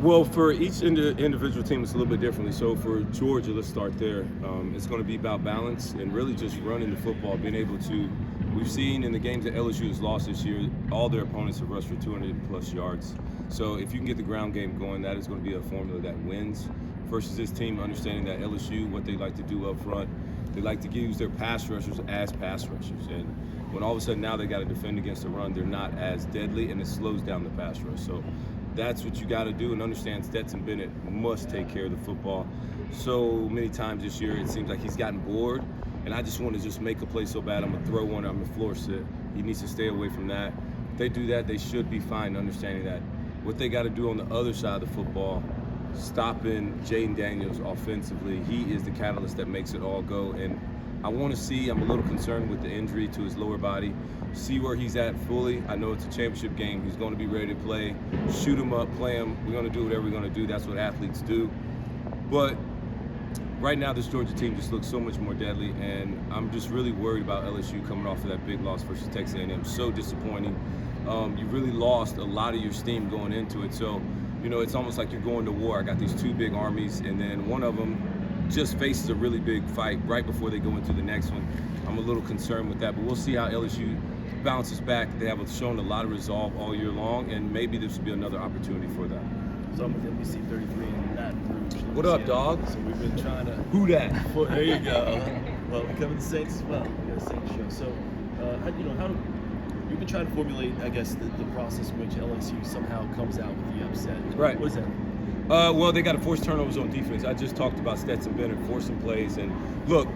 Well, for each individual team, it's a little bit differently. So for Georgia, let's start there. It's going to be about balance and really just running the football, being able to. We've seen in the games that LSU has lost this year, all their opponents have rushed for 200-plus yards. So if you can get the ground game going, that is going to be a formula that wins. Versus this team, understanding that LSU, what they like to do up front, they like to use their pass rushers as pass rushers. And when all of a sudden now they got to defend against the run, they're not as deadly, and it slows down the pass rush. So that's what you got to do, and understand Stetson Bennett must take care of the football. So many times this year, it seems like he's gotten bored, and I just want to just make a play so bad, I'm going to throw one, I'm going to floor sit. He needs to stay away from that. If they do that, they should be fine, understanding that what they got to do on the other side of the football, stopping Jaden Daniels offensively, he is the catalyst that makes it all go. And I want to see, I'm a little concerned with the injury to his lower body, see where he's at fully. I know it's a championship game. He's going to be ready to play. Shoot him up, play him. We're going to do whatever we're going to do. That's what athletes do. But right now, this Georgia team just looks so much more deadly, and I'm just really worried about LSU coming off of that big loss versus Texas A&M. So disappointing. You really lost a lot of your steam going into it. So, you know, it's almost like you're going to war. I got these two big armies, and then one of them just faces a really big fight right before they go into the next one. I'm a little concerned with that, but we'll see how LSU bounces back. They have shown a lot of resolve all year long, and maybe this will be another opportunity for them. So I'm with NBC 33 in Baton Rouge. What up, dog? So we've been trying to. Who that? There you go. Well, we cover the Saints as well. We got a Saints show. So, how do we've been trying to formulate, I guess, the process in which LSU somehow comes out with the upset. Right. What is that? Well, they got to force turnovers on defense. I just talked about Stetson Bennett forcing plays. And look,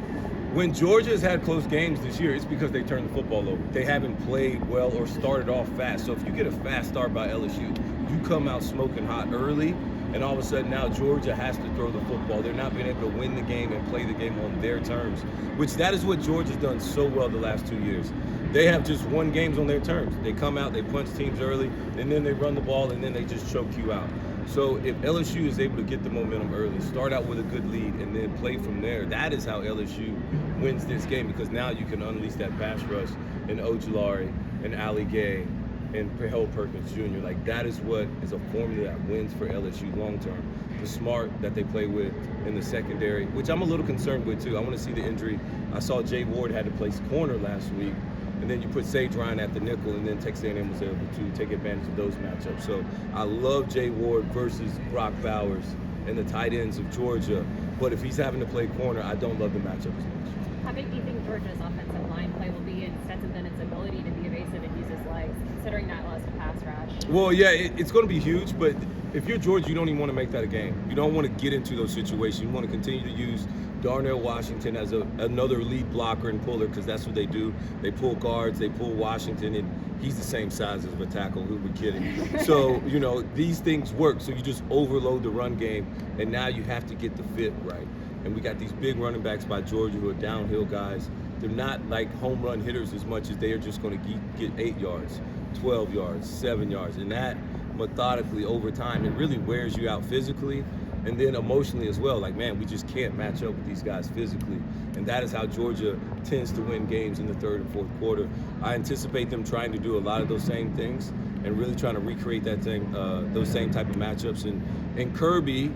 when Georgia has had close games this year, it's because they turned the football over. They haven't played well or started off fast. So if you get a fast start by LSU, you come out smoking hot early, and all of a sudden now Georgia has to throw the football. They're not being able to win the game and play the game on their terms, which that is what Georgia's done so well the last 2 years. They have just won games on their terms. They come out, they punch teams early, and then they run the ball, and then they just choke you out. So if LSU is able to get the momentum early, start out with a good lead, and then play from there, that is how LSU wins this game, because now you can unleash that pass rush in Ojulari and Ali Gay and Hell Perkins Jr. Like, that is what is a formula that wins for LSU long term. The smart that they play with in the secondary, which I'm a little concerned with too. I want to see the injury. I saw Jay Ward had to play corner last week, and then you put Sage Ryan at the nickel, and then Texas A&M was able to take advantage of those matchups. So I love Jay Ward versus Brock Bowers and the tight ends of Georgia. But if he's having to play corner, I don't love the matchup as much. How big do you think Georgia's offensive line play will be in Stetson Bennett's ability to be evasive and use his legs, considering that was a pass rush? Well, yeah, it's going to be huge, but if you're Georgia, you don't even want to make that a game. You don't want to get into those situations. You want to continue to use Darnell Washington as another lead blocker and puller, because that's what they do. They pull guards, they pull Washington, and he's the same size as a tackle. Who we kidding? So, you know, these things work. So you just overload the run game, and now you have to get the fit right. And we got these big running backs by Georgia who are downhill guys. They're not like home run hitters as much as they are just going to get 8 yards, 12 yards, 7 yards. And that methodically over time, it really wears you out physically and then emotionally as well. Like, man, we just can't match up with these guys physically. And that is how Georgia tends to win games in the third and fourth quarter. I anticipate them trying to do a lot of those same things and really trying to recreate that thing, those same type of matchups. And Kirby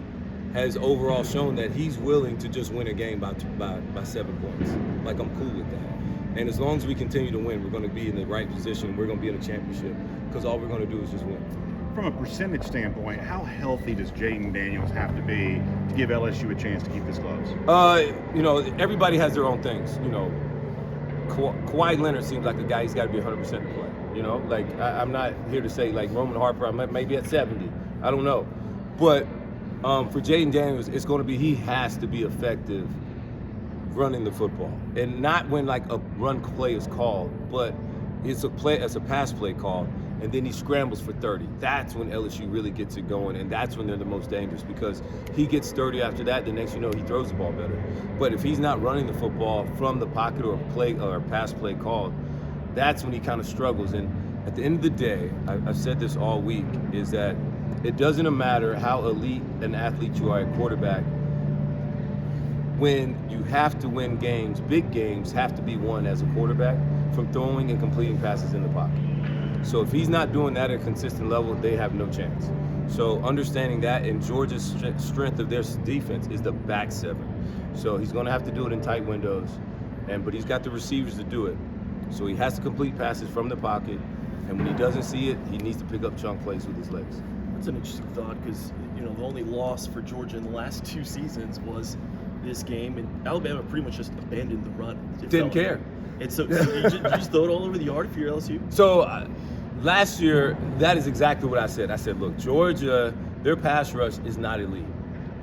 has overall shown that he's willing to just win a game by 7 points. Like, I'm cool with that. And as long as we continue to win, we're going to be in the right position. We're going to be in a championship, because all we're going to do is just win. From a percentage standpoint, how healthy does Jaden Daniels have to be to give LSU a chance to keep this close? You know, everybody has their own things. You know, Kawhi Leonard seems like a guy he's got to be 100% to play. You know, like, I'm not here to say, like, Roman Harper, I might maybe at 70. I don't know. But for Jaden Daniels, it's going to be, he has to be effective running the football, and not when like a run play is called, but it's a pass play called, and then he scrambles for 30. That's when LSU really gets it going, and that's when they're the most dangerous, because he gets 30 after that. The next you know, he throws the ball better. But if he's not running the football from the pocket or a pass play called, that's when he kind of struggles. And at the end of the day, I've said this all week, is that it doesn't matter how elite an athlete you are at quarterback. When you have to win games, big games have to be won as a quarterback from throwing and completing passes in the pocket. So if he's not doing that at a consistent level, they have no chance. So understanding that, and Georgia's strength of their defense is the back seven. So he's going to have to do it in tight windows, but he's got the receivers to do it. So he has to complete passes from the pocket, and when he doesn't see it, he needs to pick up chunk plays with his legs. That's an interesting thought because, the only loss for Georgia in the last 2 seasons was this game, and Alabama pretty much just abandoned the run. Didn't care. And so you just throw it all over the yard if you're LSU? So last year, that is exactly what I said. I said, look, Georgia, their pass rush is not elite.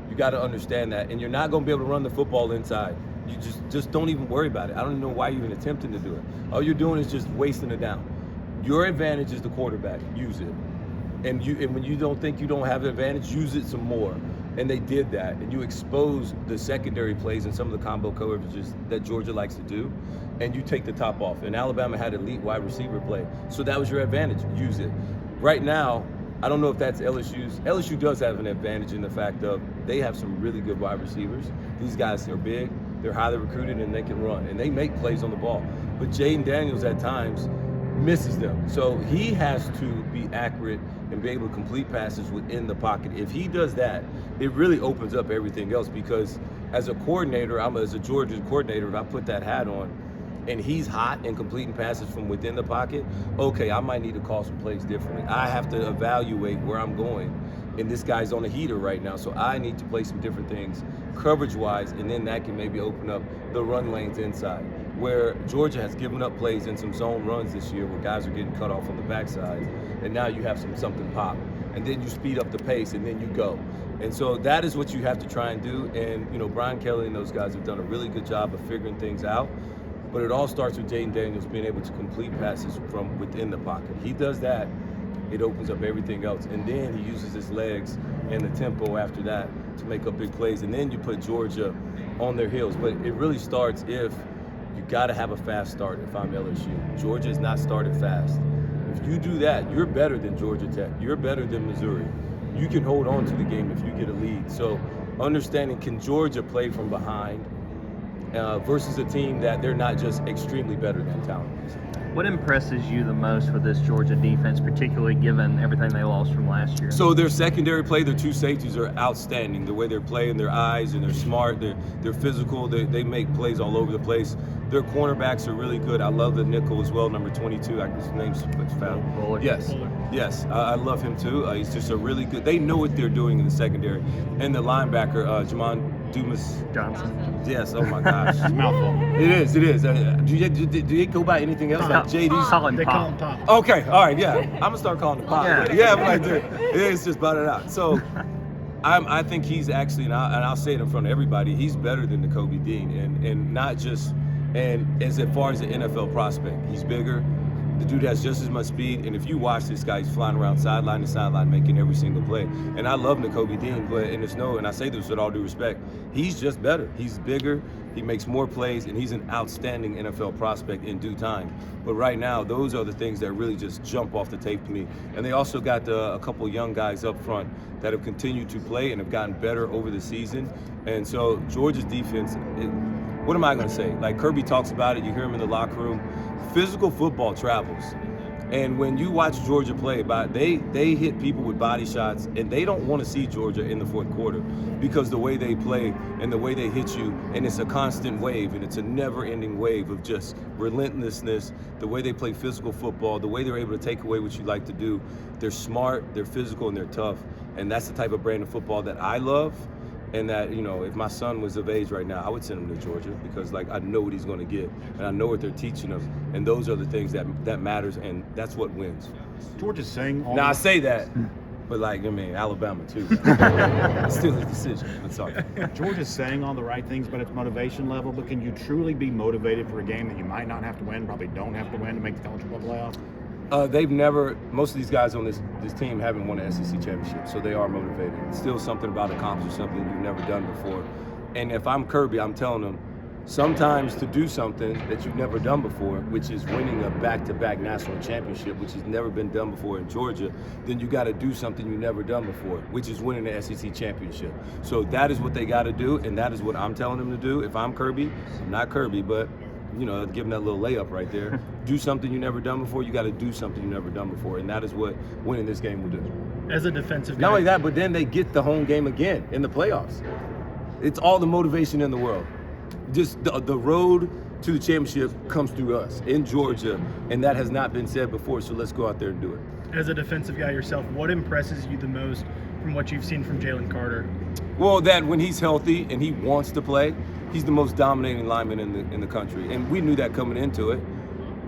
You got to understand that, and you're not going to be able to run the football inside. You just don't even worry about it. I don't even know why you're even attempting to do it. All you're doing is just wasting it down. Your advantage is the quarterback. Use it. And when you don't think you don't have an advantage, use it some more. And they did that. And you expose the secondary plays and some of the combo coverages that Georgia likes to do, and you take the top off. And Alabama had elite wide receiver play. So that was your advantage. Use it. Right now, I don't know if that's LSU's. LSU does have an advantage in the fact of they have some really good wide receivers. These guys are big, they're highly recruited, and they can run. And they make plays on the ball. But Jaden Daniels at times misses them. So he has to be accurate and be able to complete passes within the pocket. If he does that, it really opens up everything else, because as a coordinator, as a Georgia coordinator, if I put that hat on and he's hot and completing passes from within the pocket, okay, I might need to call some plays differently. I have to evaluate where I'm going, and this guy's on a heater right now, so I need to play some different things coverage-wise, and then that can maybe open up the run lanes inside, where Georgia has given up plays in some zone runs this year where guys are getting cut off on the backside, and now you have something pop, and then you speed up the pace, and then you go. And so that is what you have to try and do, and Brian Kelly and those guys have done a really good job of figuring things out, but it all starts with Jaden Daniels being able to complete passes from within the pocket. He does that, it opens up everything else, and then he uses his legs and the tempo after that to make up big plays, and then you put Georgia on their heels. But it really starts if you got to have a fast start. If I'm LSU, Georgia is not started fast. If you do that, you're better than Georgia Tech. You're better than Missouri. You can hold on to the game if you get a lead. So understanding, can Georgia play from behind versus a team that they're not just extremely better than talent-wise. What impresses you the most with this Georgia defense, particularly given everything they lost from last year? So their secondary play, their two safeties are outstanding. The way they're playing, their eyes, and they're smart, they're physical, they make plays all over the place. Their cornerbacks are really good. I love the nickel as well, number 22. His name's found. Yes, I love him too. He's just a really good. They know what they're doing in the secondary. And the linebacker, Jamon Dumas Johnson. Yes. Oh my gosh. It's a mouthful. It is. Do you go by anything else? Like JD's? Call him They call him Pop. Pop. Okay. All right. Yeah. I'm gonna start calling him Pop. Yeah. But like, it's just about it out. So. I think he's actually, and I'll say it in front of everybody, he's better than Nakobe Dean, and not just, and as far as the NFL prospect, he's bigger. The dude has just as much speed, and if you watch this guy, he's flying around sideline to sideline, making every single play. And I love Nakobe Dean, but and I say this with all due respect, he's just better. He's bigger, he makes more plays, and he's an outstanding NFL prospect in due time. But right now, those are the things that really just jump off the tape to me. And they also got a couple young guys up front that have continued to play and have gotten better over the season. And so Georgia's defense, what am I going to say? Like Kirby talks about it, you hear him in the locker room. Physical football travels. And when you watch Georgia play, they hit people with body shots, and they don't want to see Georgia in the fourth quarter because the way they play and the way they hit you, and it's a constant wave, and it's a never-ending wave of just relentlessness, the way they play physical football, the way they're able to take away what you like to do. They're smart, they're physical, and they're tough. And that's the type of brand of football that I love. And that, if my son was of age right now, I would send him to Georgia because, I know what he's going to get, and I know what they're teaching him, and those are the things that matters, and that's what wins. Georgia's saying all Now, I say that, but, Alabama, too. It's still his decision. I'm sorry. Georgia's saying all the right things about its motivation level, but can you truly be motivated for a game that you might not have to win, probably don't have to win to make the college football playoff? Most of these guys on this team haven't won an SEC championship, so they are motivated. It's still something about accomplishing something you've never done before. And if I'm Kirby, I'm telling them, sometimes to do something that you've never done before, which is winning a back-to-back national championship, which has never been done before in Georgia, then you got to do something you've never done before, which is winning the SEC championship. So that is what they got to do, and that is what I'm telling them to do. If I'm Kirby, I'm not Kirby, but give him that little layup right there. Do something you never done before. You got to do something you never done before, and that is what winning this game will do. As a defensive guy. Not only that, but then they get the home game again in the playoffs. It's all the motivation in the world. Just the road to the championship comes through us in Georgia, and that has not been said before, so let's go out there and do it. As a defensive guy yourself, what impresses you the most from what you've seen from Jalen Carter? Well, that when he's healthy and he wants to play, he's the most dominating lineman in the country, and we knew that coming into it.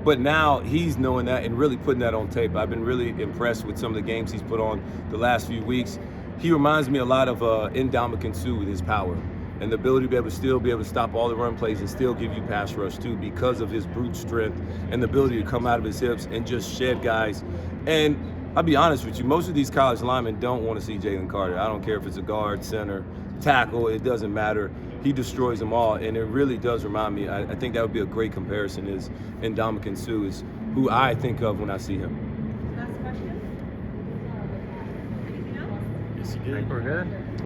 But now he's knowing that and really putting that on tape. I've been really impressed with some of the games he's put on the last few weeks. He reminds me a lot of Ndamukong Suh with his power and the ability to be able to stop all the run plays and still give you pass rush too, because of his brute strength and the ability to come out of his hips and just shed guys. And I'll be honest with you, most of these college linemen don't want to see Jalen Carter. I don't care if it's a guard, center, tackle, it doesn't matter. He destroys them all, and it really does remind me, I think that would be a great comparison, is Ndamukong Suh is who I think of when I see him. Last question. Anything else? Yes, you I think did. we're good.